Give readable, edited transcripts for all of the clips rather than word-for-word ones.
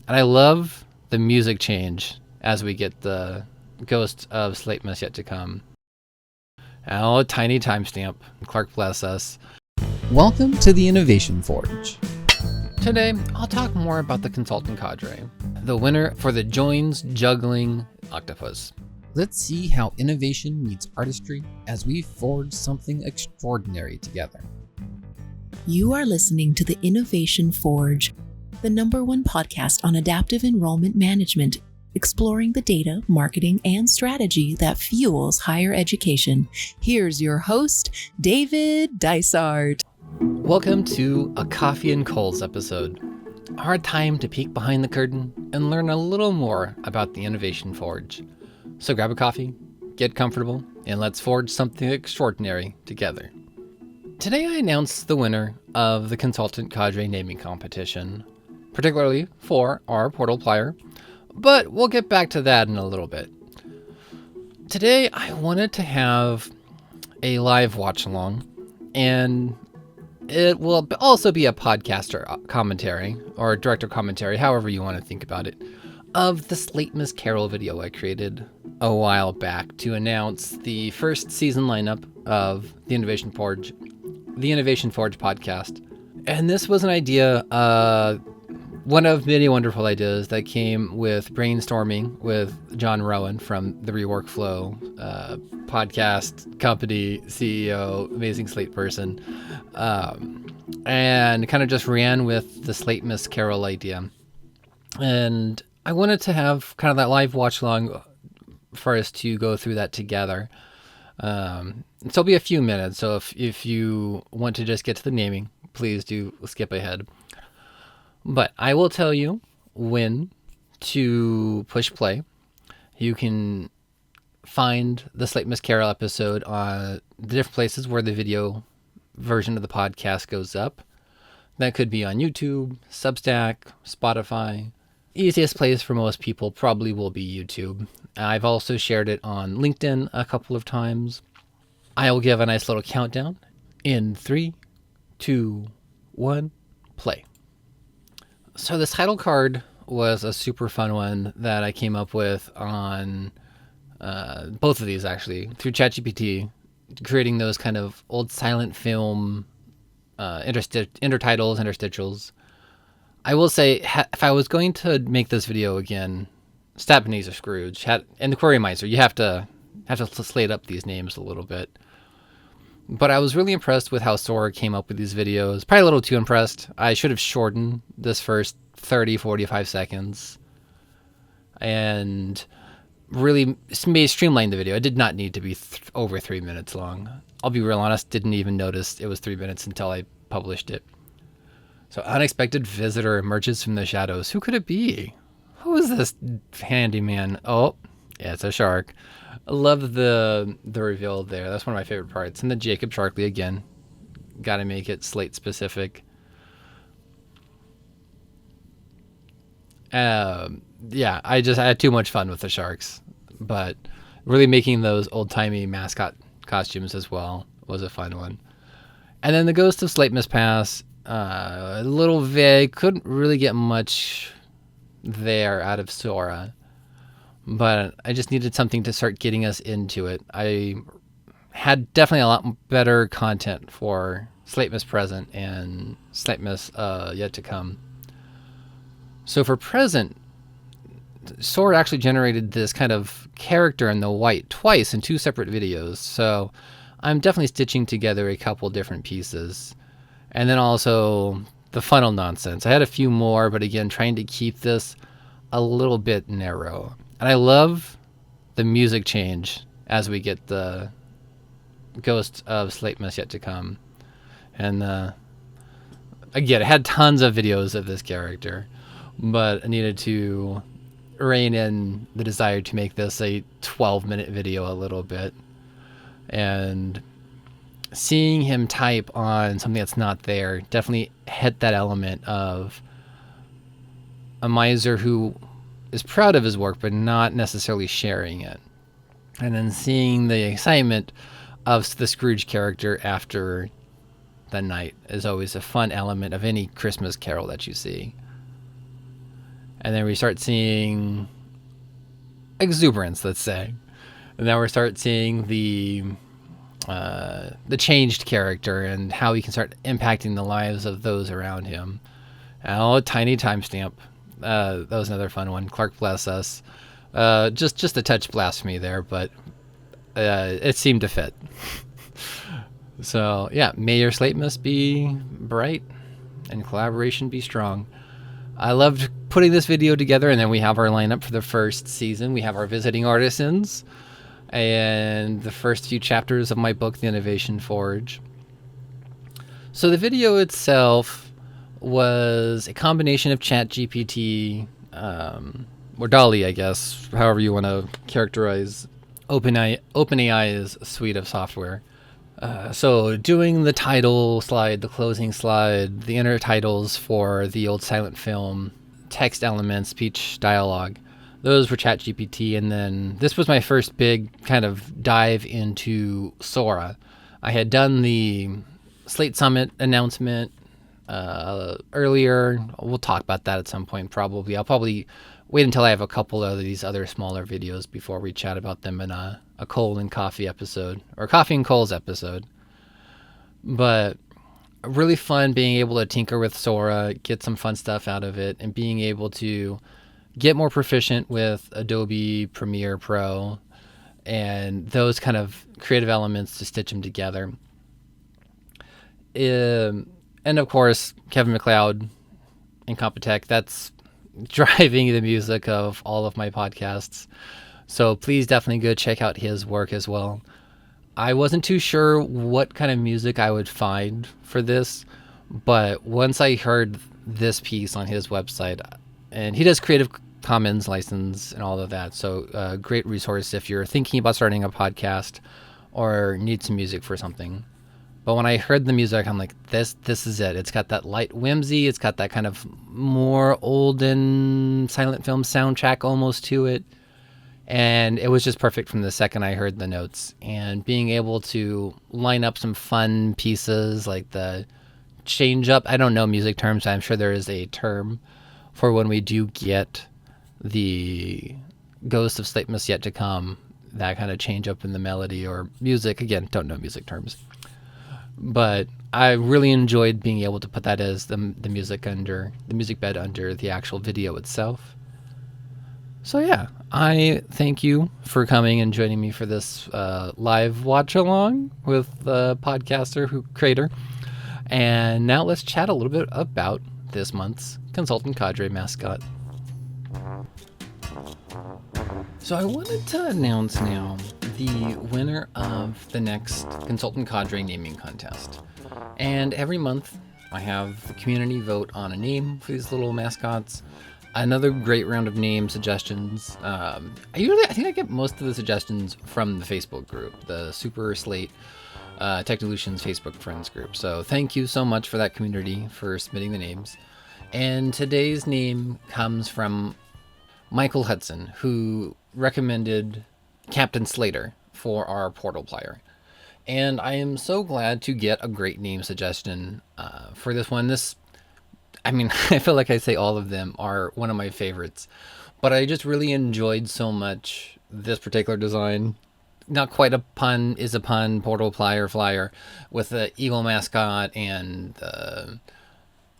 And I love the music change as we get the Ghost of Slate-mas Yet to Come. Oh, a tiny timestamp. Clark bless us. Welcome to the Innovation Forge. Today, I'll talk more about the consultant cadre, the winner for the Joins Juggling Octopus. Let's see how innovation meets artistry as we forge something extraordinary together. You are listening to the Innovation Forge, the #1 podcast on adaptive enrollment management, exploring the data, marketing, and strategy that fuels higher education. Here's your host, David Dysart. Welcome to a Coffee and Coals episode, our time to peek behind the curtain and learn a little more about the Innovation Forge. So grab a coffee, get comfortable, and let's forge something extraordinary together. Today I announced the winner of the Consultant Cadre naming competition, particularly for our Portal Plyer, but we'll get back to that in a little bit. Today I wanted to have a live watch-along, and it will also be a podcaster commentary, or director commentary, however you want to think about it, of the Slate-mas Carol video I created a while back to announce the first season lineup of the Innovation Forge podcast. And this was an idea, one of many wonderful ideas that came with brainstorming with John Rowan from the Reworkflow podcast company, CEO, amazing Slate person, and kind of just ran with the Slate-mas Carol idea. And I wanted to have kind of that live watch along for us to go through that together. So it'll be a few minutes. So if you want to just get to the naming, please do skip ahead. But I will tell you when to push play. You can find the Slate-mas Carol episode on the different places where the video version of the podcast goes up. That could be on YouTube, Substack, Spotify. Easiest place for most people probably will be YouTube. I've also shared it on LinkedIn a couple of times. I will give a nice little countdown in 3, 2, 1, play. So this title card was a super fun one that I came up with on both of these actually through ChatGPT, creating those kind of old silent film intertitles, interstitials. I will say, if I was going to make this video again, Stat Ebenezer Scrooge and the Query Miser, you have to slate up these names a little bit. But I was really impressed with how Sora came up with these videos. Probably a little too impressed. I should have shortened this first 30, 45 seconds and really streamlined the video. It did not need to be over 3 minutes long. I'll be real honest, didn't even notice it was 3 minutes until I published it. So unexpected visitor emerges from the shadows. Who could it be? Who is this handyman? Oh, yeah, it's a shark. I love the reveal there. That's one of my favorite parts. And the Jacob Sharkley again. Got to make it Slate specific. Yeah, I had too much fun with the sharks. But really making those old-timey mascot costumes as well was a fun one. And then the Ghost of Slate-mas Pass. A little vague, couldn't really get much there out of Sora, but I just needed something to start getting us into it. I had definitely a lot better content for Slate-mas Present and Slate-mas Yet to Come. So for Present, Sora actually generated this kind of character in the white twice in 2 separate videos, so I'm definitely stitching together a couple different pieces. And then also the funnel nonsense. I had a few more, but again, trying to keep this a little bit narrow. And I love the music change as we get the Ghost of Slate-mas Yet to Come. And again, I had tons of videos of this character, but I needed to rein in the desire to make this a 12-minute video a little bit. And seeing him type on something that's not there definitely hit that element of a miser who is proud of his work but not necessarily sharing it. And then seeing the excitement of the Scrooge character after the night is always a fun element of any Christmas Carol that you see. And then we start seeing exuberance, let's say. And then we start seeing the changed character and how he can start impacting the lives of those around him. Oh, tiny timestamp. That was another fun one. Clark bless us. Just a touch blasphemy there, but it seemed to fit. So yeah, may your Slate-mas be bright and collaboration be strong. I loved putting this video together, and then we have our lineup for the first season. We have our visiting artisans and the first few chapters of my book, The Innovation Forge. So the video itself was a combination of ChatGPT, or DALL-E, I guess, however you want to characterize OpenAI's suite of software. So doing the title slide, the closing slide, the inner titles for the old silent film, text elements, speech, dialogue, those were ChatGPT. And then this was my first big kind of dive into Sora. I had done the Slate Summit announcement earlier. We'll talk about that at some point, probably. I'll probably wait until I have a couple of these other smaller videos before we chat about them in a Cole and Coffee episode, or Coffee and Cole's episode. But really fun being able to tinker with Sora, get some fun stuff out of it, and being able to get more proficient with Adobe Premiere Pro and those kind of creative elements to stitch them together. And of course, Kevin MacLeod and Computech, that's driving the music of all of my podcasts. So please definitely go check out his work as well. I wasn't too sure what kind of music I would find for this, but once I heard this piece on his website, and he does Creative Commons license and all of that, so great resource if you're thinking about starting a podcast or need some music for something. But when I heard the music, I'm like, this is it. It's got that light whimsy. It's got that kind of more olden silent film soundtrack almost to it. And it was just perfect from the second I heard the notes. And being able to line up some fun pieces like the change up. I don't know music terms. I'm sure there is a term for when we do get the Ghost of Slate-mas Yet to Come, that kind of change up in the melody or music. Again, don't know music terms. But I really enjoyed being able to put that as the music bed under the actual video itself. So yeah, I thank you for coming and joining me for this live watch along with the creator. And now let's chat a little bit about this month's Consultant Cadre mascot. So I wanted to announce now the winner of the next Consultant Cadre naming contest. And every month I have the community vote on a name for these little mascots. Another great round of name suggestions. I think I get most of the suggestions from the Facebook group, the Super Slate Technolutions Facebook friends group. So thank you so much for that community for submitting the names. And today's name comes from Michael Hudson, who recommended Captain Slater for our Portal Plyer. And I am so glad to get a great name suggestion for this one. I feel like I say all of them are one of my favorites, but I just really enjoyed so much this particular design. Not quite a pun is a pun, Portal Plyer flyer with the eagle mascot and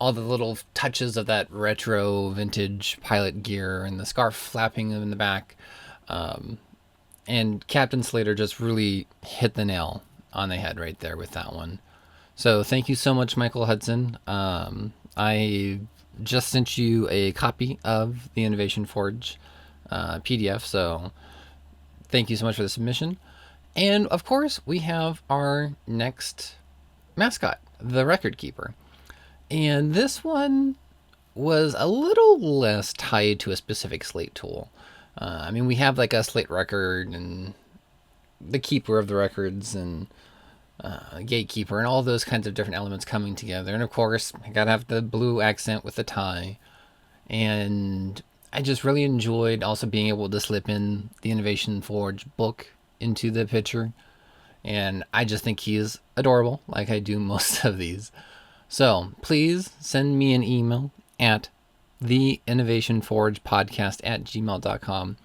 all the little touches of that retro vintage pilot gear and the scarf flapping in the back. And Captain Slater just really hit the nail on the head right there with that one. So thank you so much, Michael Hudson. I just sent you a copy of the Innovation Forge PDF, so thank you so much for the submission. And of course, we have our next mascot, the Record Keeper. And this one was a little less tied to a specific Slate tool. We have like a Slate record and the keeper of the records and gatekeeper and all those kinds of different elements coming together. And of course, I gotta have the blue accent with the tie. And I just really enjoyed also being able to slip in the Innovation Forge book into the picture. And I just think he is adorable, like I do most of these. So please send me an email at the Innovation Forge podcast at gmail.com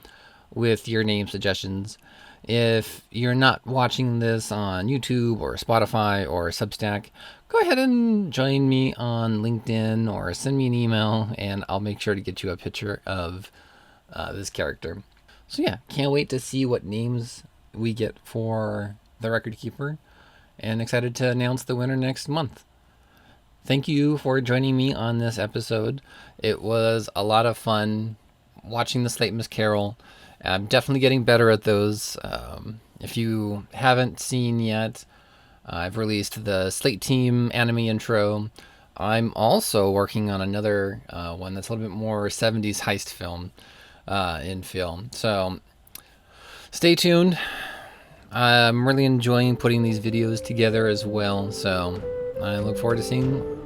with your name suggestions. If you're not watching this on YouTube or Spotify or Substack, go ahead and join me on LinkedIn or send me an email, and I'll make sure to get you a picture of this character. So yeah, can't wait to see what names we get for the record keeper, and excited to announce the winner next month. Thank you for joining me on this episode. It was a lot of fun watching the Slate-mas Carol. I'm definitely getting better at those. If you haven't seen yet, I've released the Slate Team anime intro. I'm also working on another one that's a little bit more 70s heist film in film. So stay tuned. I'm really enjoying putting these videos together as well. So I look forward to seeing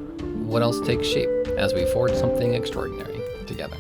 what else takes shape as we forge something extraordinary together.